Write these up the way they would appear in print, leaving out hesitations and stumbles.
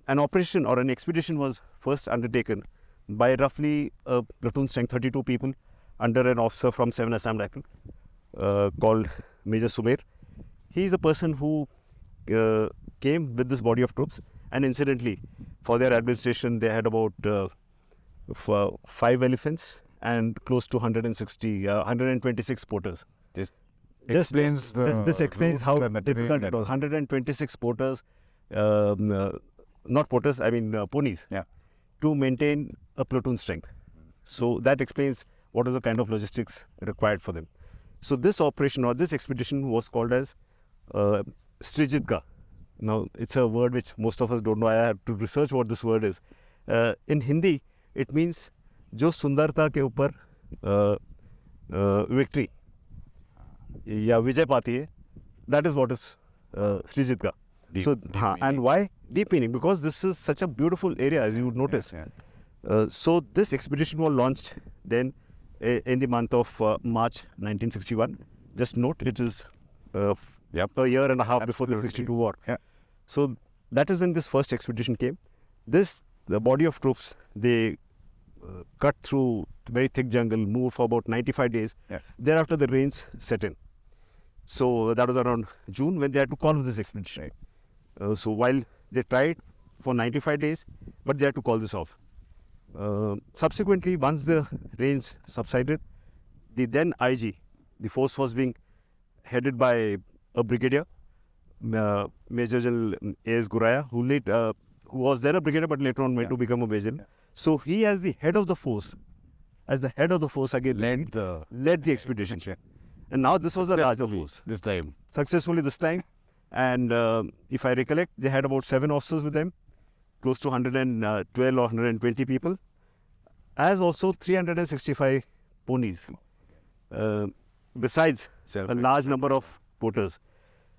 an operation or an expedition was first undertaken by roughly a platoon strength 32 people under an officer from 7 Assam Rifles called Major Sumer. He is the person who came with this body of troops, and incidentally, for their administration, they had about 5 elephants and close to 126 porters. This explains how difficult it was. 126 porters, not porters, I mean ponies, to maintain a platoon strength. So that explains what is the kind of logistics required for them. So this operation or this expedition was called as Srijidga. Now, it's a word which most of us don't know. I have to research what this word is. In Hindi, it means जो सुंदरता के ऊपर victory या विजय पाती है, that is what is Srijidga. So, deep and why? Deep meaning, because this is such a beautiful area, as you would notice. So this expedition was launched then in the month of March 1961. Just note, it is a year and a half before the 62 war. So that is when this first expedition came. The body of troops, they cut through very thick jungle, moved for about 95 days. Thereafter, the rains set in. So that was around June when they had to call this expedition. So while they tried for 95 days, but they had to call this off. Subsequently, once the rains subsided, the then IG, the force was being headed by a brigadier, Major General A.S. Guraya, who was then a brigadier but later on went to become a major. So he, as the head of the force, again led the expedition. And now this was a larger force. Successfully this time. And if I recollect, they had about 7 officers with them, close to 112 or 120 people, as also 365 ponies, besides a large number of porters.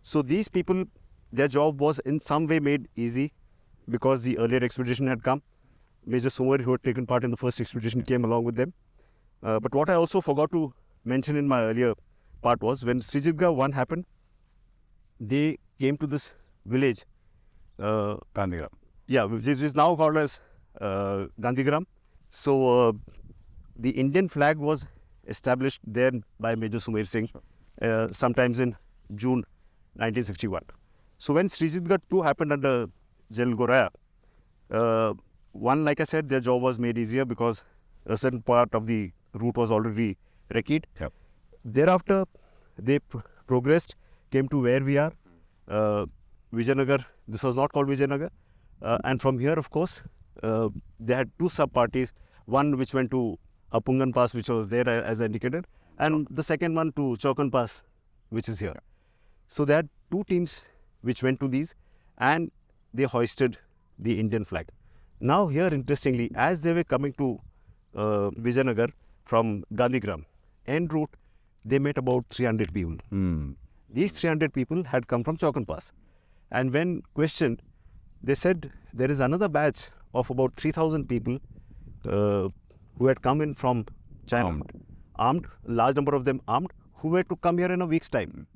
So these people, their job was in some way made easy because the earlier expedition had come. Major Sumer, who had taken part in the first expedition, came along with them. But what I also forgot to mention in my earlier part was when Srijidga 1 happened, they came to this village, Gandhigram. Which is now called as Gandhigram. So the Indian flag was established there by Major Sumer Singh sometimes in June 1961. So when Srijidga 2 happened under General Guraya, one, like I said, their job was made easier because a certain part of the route was already recceed. Thereafter, they progressed, came to where we are, Vijaynagar. This was not called Vijaynagar. And from here, of course, they had 2 sub-parties, one which went to Apungan Pass, which was there as indicated, and the second one to Chaukan Pass, which is here. So they had 2 teams which went to these, and they hoisted the Indian flag. Now here, interestingly, as they were coming to Vijaynagar from Gandhigram, en route, they met about 300 people. These 300 people had come from Chaukan Pass. And when questioned, they said there is another batch of about 3,000 people who had come in from China. Armed, large number of them armed, who were to come here in a week's time.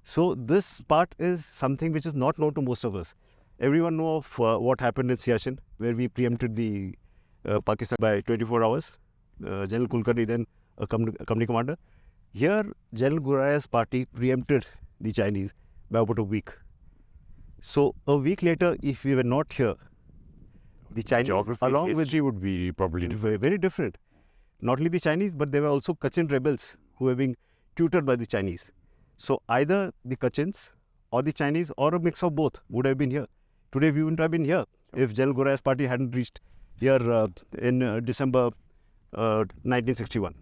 So this part is something which is not known to most of us. Everyone knows of what happened in Siachen, where we preempted the Pakistan by 24 hours. General Kulkarni, then a company commander. Here, General Guraya's party preempted the Chinese by about a week. So a week later, if we were not here, the Chinese, geography, along with history would be probably very, very different. Not only the Chinese, but there were also Kachin rebels who were being tutored by the Chinese. So either the Kachins or the Chinese or a mix of both would have been here. Today we wouldn't have been here if General Guraya's party hadn't reached here in December 1961.